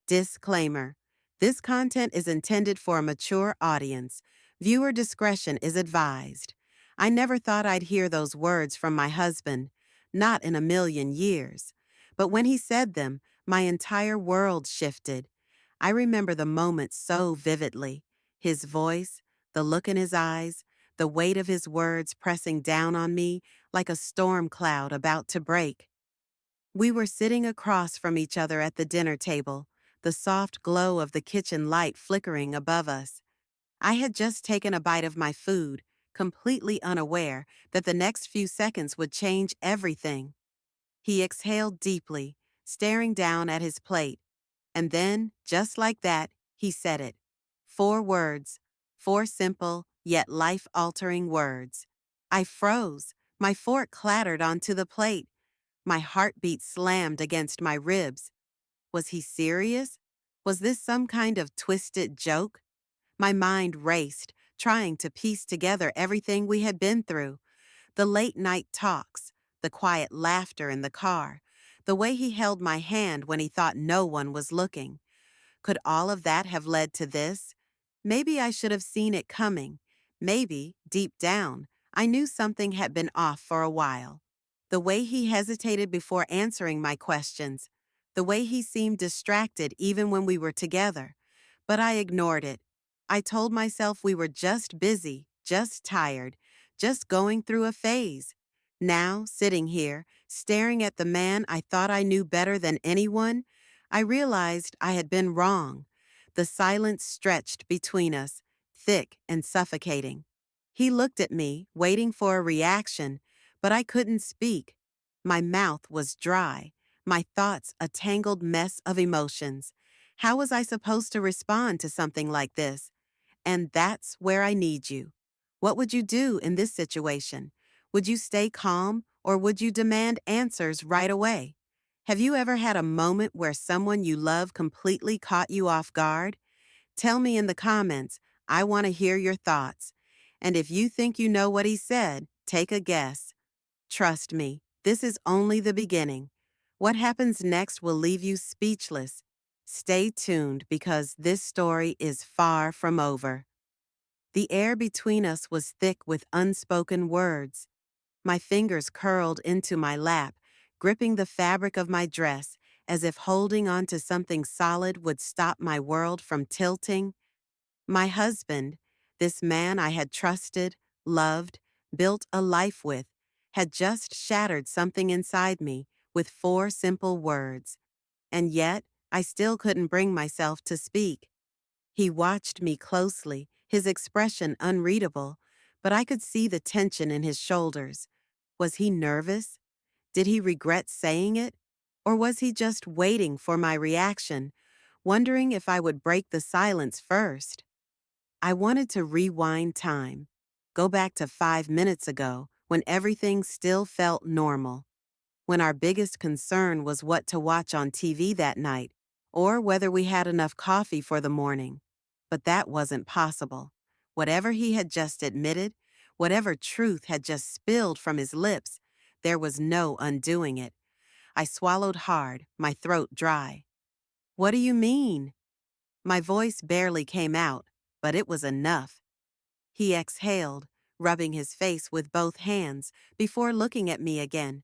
Disclaimer. This content is intended for a mature audience. Viewer discretion is advised. I never thought I'd hear those words from my husband, not in a million years. But when he said them, my entire world shifted. I remember the moment so vividly. His voice, the look in his eyes, the weight of his words pressing down on me like a storm cloud about to break. We were sitting across from each other at the dinner table, the soft glow of the kitchen light flickering above us. I had just taken a bite of my food, completely unaware that the next few seconds would change everything. He exhaled deeply, staring down at his plate, and then, just like that, he said it. 4 words, 4 simple yet life-altering words. I froze. My fork clattered onto the plate. My heartbeat slammed against my ribs. Was he serious? Was this some kind of twisted joke? My mind raced, trying to piece together everything we had been through. The late-night talks, the quiet laughter in the car, the way he held my hand when he thought no one was looking. Could all of that have led to this? Maybe I should have seen it coming. Maybe, deep down, I knew something had been off for a while. The way he hesitated before answering my questions, the way he seemed distracted even when we were together. But I ignored it. I told myself we were just busy, just tired, just going through a phase. Now, sitting here, staring at the man I thought I knew better than anyone, I realized I had been wrong. The silence stretched between us, thick and suffocating. He looked at me, waiting for a reaction, but I couldn't speak. My mouth was dry, my thoughts a tangled mess of emotions. How was I supposed to respond to something like this? And that's where I need you. What would you do in this situation? Would you stay calm or would you demand answers right away? Have you ever had a moment where someone you love completely caught you off guard? Tell me in the comments. I want to hear your thoughts. And if you think you know what he said, take a guess. Trust me, this is only the beginning. What happens next will leave you speechless. Stay tuned because this story is far from over. The air between us was thick with unspoken words. My fingers curled into my lap, gripping the fabric of my dress as if holding on to something solid would stop my world from tilting. My husband, this man I had trusted, loved, built a life with, had just shattered something inside me with 4 simple words. And yet, I still couldn't bring myself to speak. He watched me closely, his expression unreadable, but I could see the tension in his shoulders. Was he nervous? Did he regret saying it? Or was he just waiting for my reaction, wondering if I would break the silence first? I wanted to rewind time, go back to 5 minutes ago when everything still felt normal, when our biggest concern was what to watch on TV that night, or whether we had enough coffee for the morning. But that wasn't possible. Whatever he had just admitted, whatever truth had just spilled from his lips, there was no undoing it. I swallowed hard, my throat dry. What do you mean? My voice barely came out, but it was enough. He exhaled, rubbing his face with both hands before looking at me again.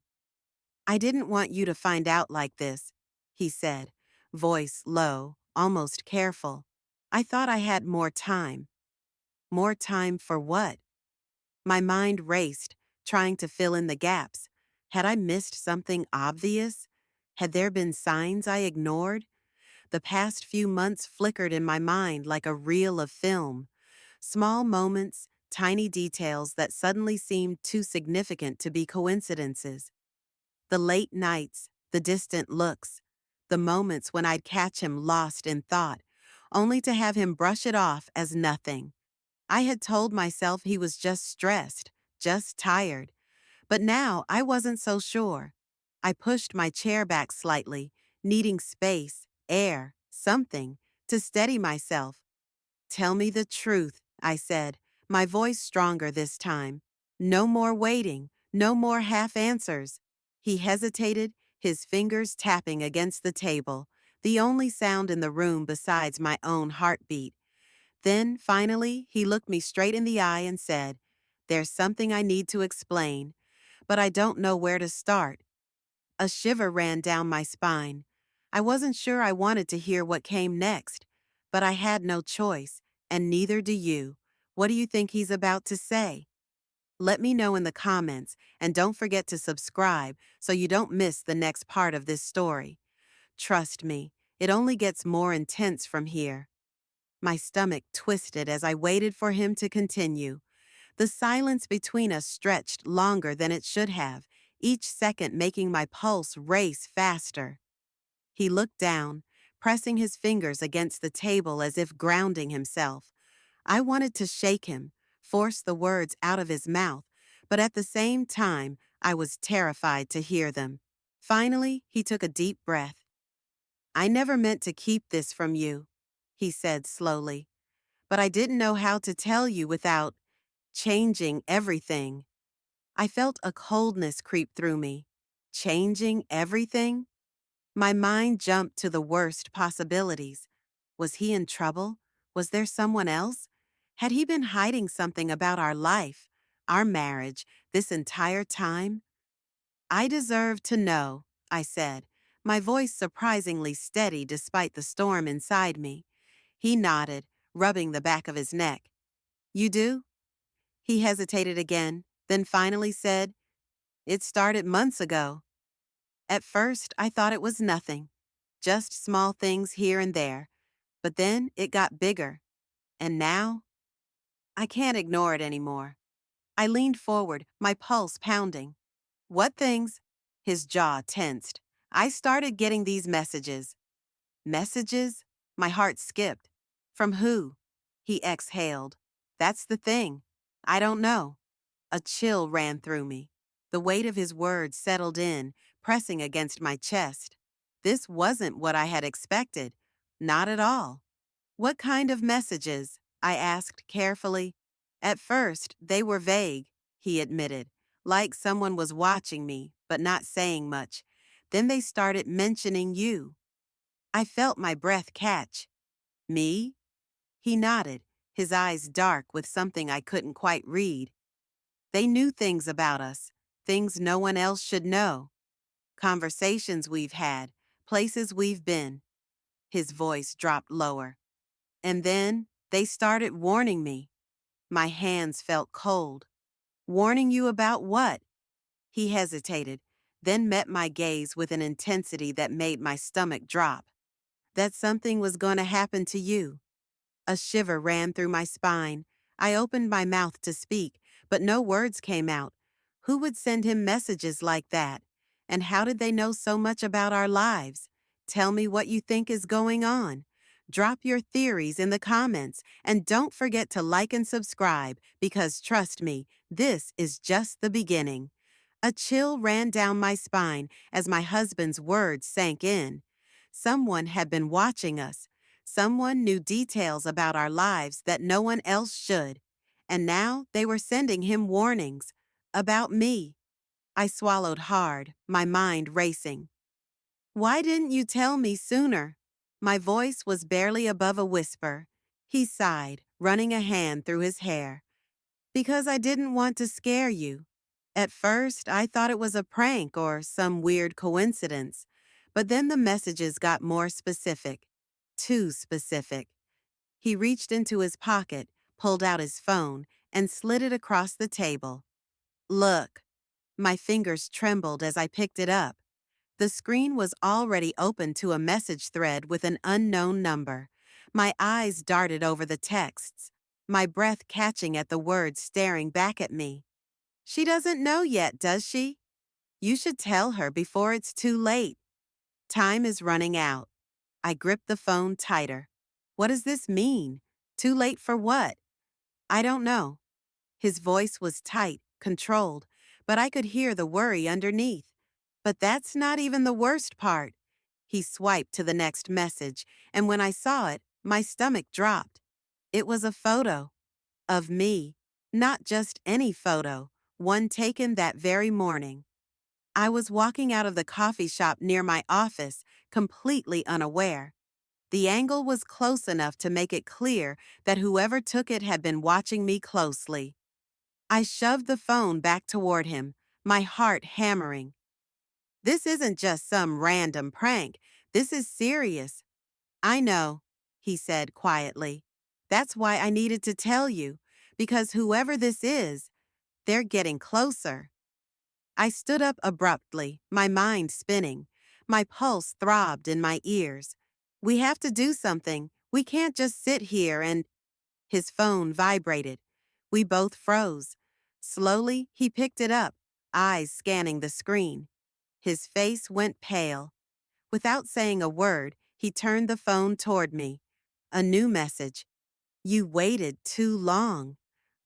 I didn't want you to find out like this, he said, voice low, almost careful. I thought I had more time. More time for what? My mind raced, trying to fill in the gaps. Had I missed something obvious? Had there been signs I ignored? The past few months flickered in my mind like a reel of film. Small moments, tiny details that suddenly seemed too significant to be coincidences. The late nights, the distant looks, the moments when I'd catch him lost in thought, only to have him brush it off as nothing. I had told myself he was just stressed, just tired. But now I wasn't so sure. I pushed my chair back slightly, needing space, air, something, to steady myself. Tell me the truth, I said, my voice stronger this time. No more waiting, no more half answers. He hesitated, his fingers tapping against the table, the only sound in the room besides my own heartbeat. Then, finally, he looked me straight in the eye and said, "There's something I need to explain, but I don't know where to start." A shiver ran down my spine. I wasn't sure I wanted to hear what came next, but I had no choice, and neither do you. What do you think he's about to say? Let me know in the comments, and don't forget to subscribe so you don't miss the next part of this story. Trust me, it only gets more intense from here. My stomach twisted as I waited for him to continue. The silence between us stretched longer than it should have, each second making my pulse race faster. He looked down, pressing his fingers against the table as if grounding himself. I wanted to shake him, force the words out of his mouth, but at the same time, I was terrified to hear them. Finally, he took a deep breath. "I never meant to keep this from you," he said slowly, "but I didn't know how to tell you without changing everything." I felt a coldness creep through me. Changing everything? My mind jumped to the worst possibilities. Was he in trouble? Was there someone else? Had he been hiding something about our life, our marriage, this entire time? "I deserve to know," I said, my voice surprisingly steady despite the storm inside me. He nodded, rubbing the back of his neck. "You do?" He hesitated again, then finally said, "It started months ago." At first, I thought it was nothing, just small things here and there, but then it got bigger. And now, I can't ignore it anymore. I leaned forward, my pulse pounding. "What things?" His jaw tensed. "I started getting these messages." "Messages?" My heart skipped. "From who?" He exhaled. "That's the thing. I don't know." A chill ran through me. The weight of his words settled in, pressing against my chest. This wasn't what I had expected. Not at all. "What kind of messages?" I asked carefully. "At first, they were vague," he admitted, like someone was watching me, but not saying much. "Then they started mentioning you." I felt my breath catch. "Me?" He nodded, his eyes dark with something I couldn't quite read. "They knew things about us, things no one else should know. Conversations we've had, places we've been." His voice dropped lower. "And then they started warning me." My hands felt cold. "Warning you about what?" He hesitated, then met my gaze with an intensity that made my stomach drop. "That something was going to happen to you." A shiver ran through my spine. I opened my mouth to speak, but no words came out. Who would send him messages like that? And how did they know so much about our lives? Tell me what you think is going on. Drop your theories in the comments, and don't forget to like and subscribe, because trust me, this is just the beginning. A chill ran down my spine as my husband's words sank in. Someone had been watching us. Someone knew details about our lives that no one else should. And now they were sending him warnings. About me. I swallowed hard, my mind racing. "Why didn't you tell me sooner?" My voice was barely above a whisper. He sighed, running a hand through his hair. "Because I didn't want to scare you. At first, I thought it was a prank or some weird coincidence. But then the messages got more specific. Too specific." He reached into his pocket, pulled out his phone, and slid it across the table. "Look." My fingers trembled as I picked it up. The screen was already open to a message thread with an unknown number. My eyes darted over the texts, my breath catching at the words staring back at me. "She doesn't know yet, does she? You should tell her before it's too late. Time is running out." I gripped the phone tighter. "What does this mean? Too late for what?" "I don't know." His voice was tight, controlled, but I could hear the worry underneath. "But that's not even the worst part." He swiped to the next message, and when I saw it, my stomach dropped. It was a photo. Of me. Not just any photo, one taken that very morning. I was walking out of the coffee shop near my office, completely unaware. The angle was close enough to make it clear that whoever took it had been watching me closely. I shoved the phone back toward him, my heart hammering. This isn't just some random prank. This is serious. I know, he said quietly. That's why I needed to tell you, because whoever this is, they're getting closer. I stood up abruptly, my mind spinning. My pulse throbbed in my ears. We have to do something. We can't just sit here and. His phone vibrated. We both froze. Slowly, he picked it up, eyes scanning the screen. His face went pale. Without saying a word, he turned the phone toward me. A new message. You waited too long.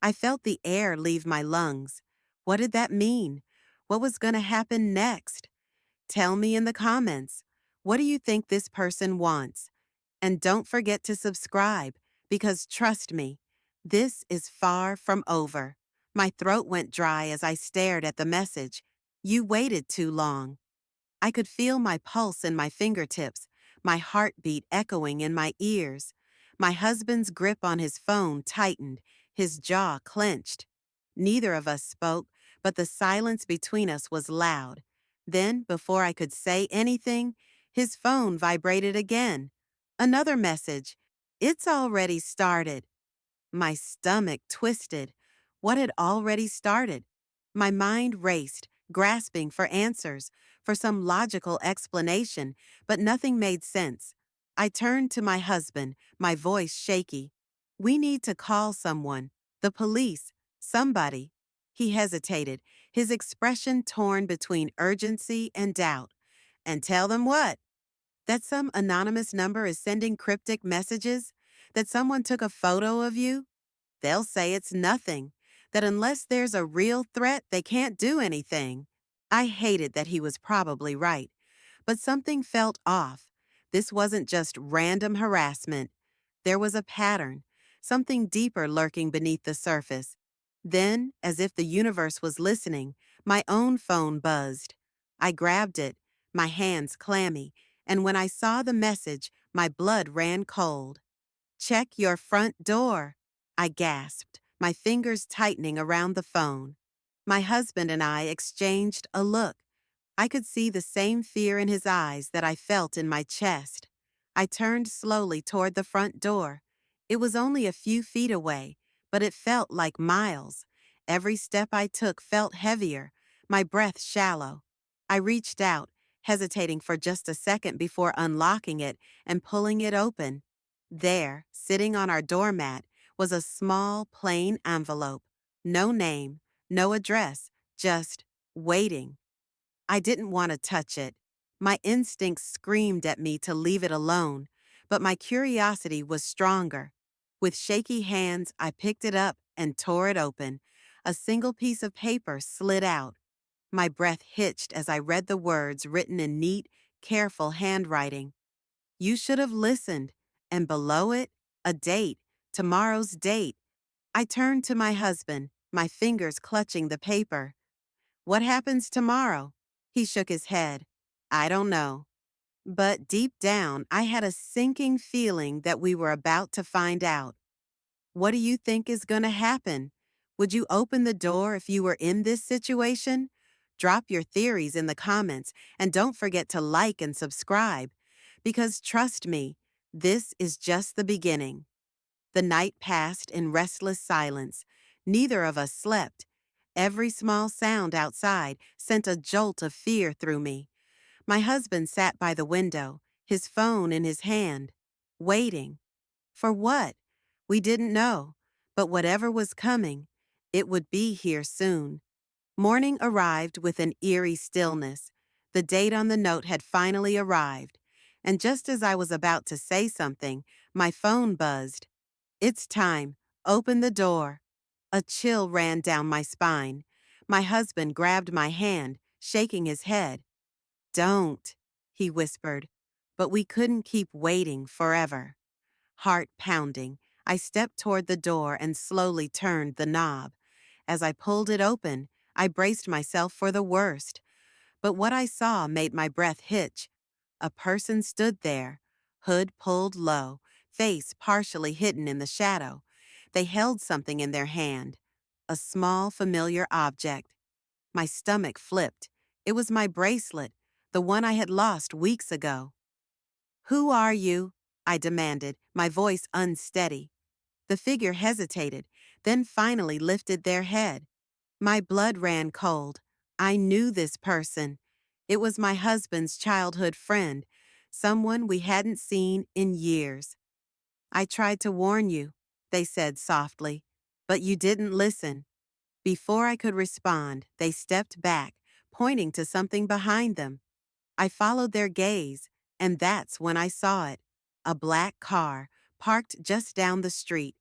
I felt the air leave my lungs. What did that mean? What was going to happen next? Tell me in the comments. What do you think this person wants? And don't forget to subscribe, because trust me, this is far from over. My throat went dry as I stared at the message. You waited too long. I could feel my pulse in my fingertips, my heartbeat echoing in my ears. My husband's grip on his phone tightened, his jaw clenched. Neither of us spoke, but the silence between us was loud. Then, before I could say anything, his phone vibrated again. Another message. It's already started. My stomach twisted. What had already started? My mind raced, grasping for answers, for some logical explanation, but nothing made sense. I turned to my husband, my voice shaky. We need to call someone. The police. Somebody. He hesitated, his expression torn between urgency and doubt. And tell them what? That some anonymous number is sending cryptic messages? That someone took a photo of you? They'll say it's nothing, that unless there's a real threat, they can't do anything. I hated that he was probably right, but something felt off. This wasn't just random harassment. There was a pattern, something deeper lurking beneath the surface. Then, as if the universe was listening, my own phone buzzed. I grabbed it, my hands clammy, and when I saw the message, my blood ran cold. Check your front door, I gasped, my fingers tightening around the phone. My husband and I exchanged a look. I could see the same fear in his eyes that I felt in my chest. I turned slowly toward the front door. It was only a few feet away, but it felt like miles. Every step I took felt heavier, my breath shallow. I reached out, hesitating for just a second before unlocking it and pulling it open. There, sitting on our doormat, was a small, plain envelope. No name, no address, just waiting. I didn't want to touch it. My instincts screamed at me to leave it alone, but my curiosity was stronger. With shaky hands, I picked it up and tore it open. A single piece of paper slid out. My breath hitched as I read the words written in neat, careful handwriting. You should have listened. And below it, a date, tomorrow's date. I turned to my husband, my fingers clutching the paper. What happens tomorrow? He shook his head. I don't know. But deep down, I had a sinking feeling that we were about to find out. What do you think is going to happen? Would you open the door if you were in this situation? Drop your theories in the comments and don't forget to like and subscribe. Because trust me, this is just the beginning. The night passed in restless silence. Neither of us slept. Every small sound outside sent a jolt of fear through me. My husband sat by the window, his phone in his hand, waiting. For what? We didn't know. But whatever was coming, it would be here soon. Morning arrived with an eerie stillness. The date on the note had finally arrived. And just as I was about to say something, my phone buzzed. It's time. Open the door. A chill ran down my spine. My husband grabbed my hand, shaking his head. Don't, he whispered. But we couldn't keep waiting forever. Heart pounding, I stepped toward the door and slowly turned the knob. As I pulled it open, I braced myself for the worst. But what I saw made my breath hitch. A person stood there, hood pulled low, face partially hidden in the shadow. They held something in their hand, a small, familiar object. My stomach flipped. It was my bracelet, the one I had lost weeks ago. "Who are you?" I demanded, my voice unsteady. The figure hesitated, then finally lifted their head. My blood ran cold. I knew this person. It was my husband's childhood friend, someone we hadn't seen in years. "I tried to warn you," they said softly, "but you didn't listen." Before I could respond, they stepped back, pointing to something behind them. I followed their gaze, and that's when I saw it. A black car, parked just down the street.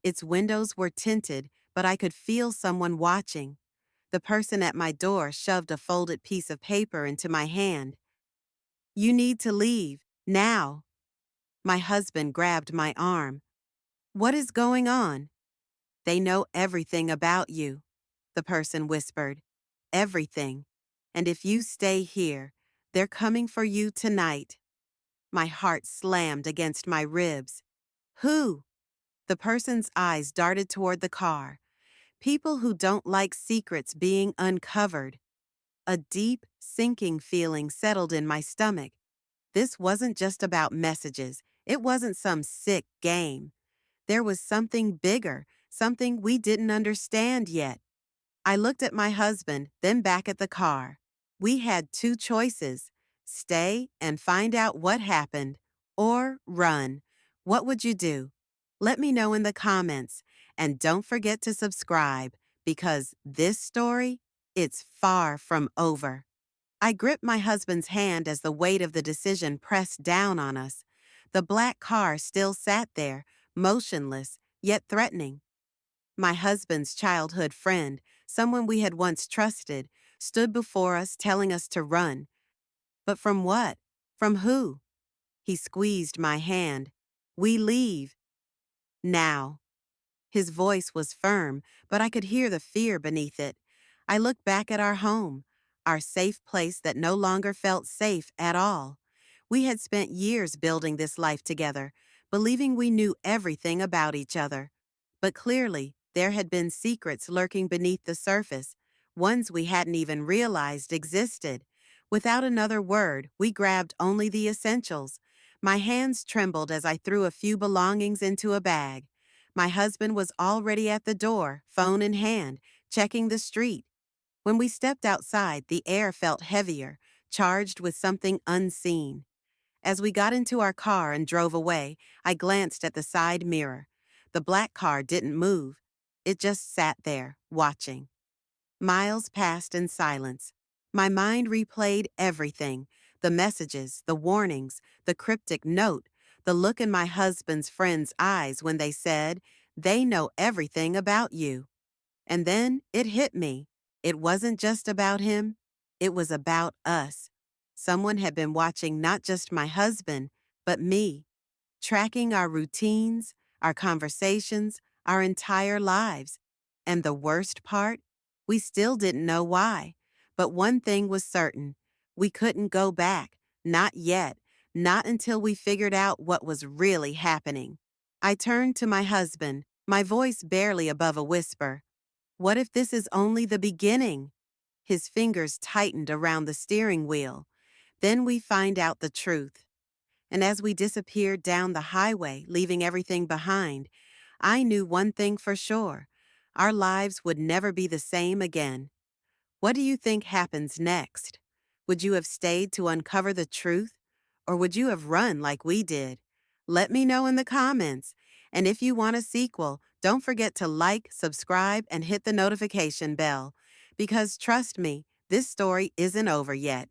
Its windows were tinted, but I could feel someone watching. The person at my door shoved a folded piece of paper into my hand. "You need to leave, now." My husband grabbed my arm. "What is going on?" "They know everything about you," the person whispered. "Everything. And if you stay here, they're coming for you tonight." My heart slammed against my ribs. "Who?" The person's eyes darted toward the car. "People who don't like secrets being uncovered." A deep, sinking feeling settled in my stomach. This wasn't just about messages. It wasn't some sick game. There was something bigger, something we didn't understand yet. I looked at my husband, then back at the car. We had two choices: stay and find out what happened, or run. What would you do? Let me know in the comments, and don't forget to subscribe, because this story, it's far from over. I gripped my husband's hand as the weight of the decision pressed down on us. The black car still sat there, motionless, yet threatening. My husband's childhood friend, someone we had once trusted, stood before us telling us to run. But from what? From who? He squeezed my hand. "We leave. Now." His voice was firm, but I could hear the fear beneath it. I looked back at our home, our safe place that no longer felt safe at all. We had spent years building this life together, believing we knew everything about each other. But clearly, there had been secrets lurking beneath the surface, ones we hadn't even realized existed. Without another word, we grabbed only the essentials. My hands trembled as I threw a few belongings into a bag. My husband was already at the door, phone in hand, checking the street. When we stepped outside, the air felt heavier, charged with something unseen. As we got into our car and drove away, I glanced at the side mirror. The black car didn't move. It just sat there, watching. Miles passed in silence. My mind replayed everything: the messages, the warnings, the cryptic note, the look in my husband's friend's eyes when they said, "They know everything about you." And then it hit me. It wasn't just about him, it was about us. Someone had been watching not just my husband, but me, tracking our routines, our conversations, our entire lives. And the worst part? We still didn't know why. But one thing was certain: we couldn't go back, not yet, not until we figured out what was really happening. I turned to my husband, my voice barely above a whisper. "What if this is only the beginning?" His fingers tightened around the steering wheel. "Then we find out the truth." And as we disappeared down the highway, leaving everything behind, I knew one thing for sure: our lives would never be the same again. What do you think happens next? Would you have stayed to uncover the truth? Or would you have run like we did? Let me know in the comments. And if you want a sequel, don't forget to like, subscribe, and hit the notification bell. Because trust me, this story isn't over yet.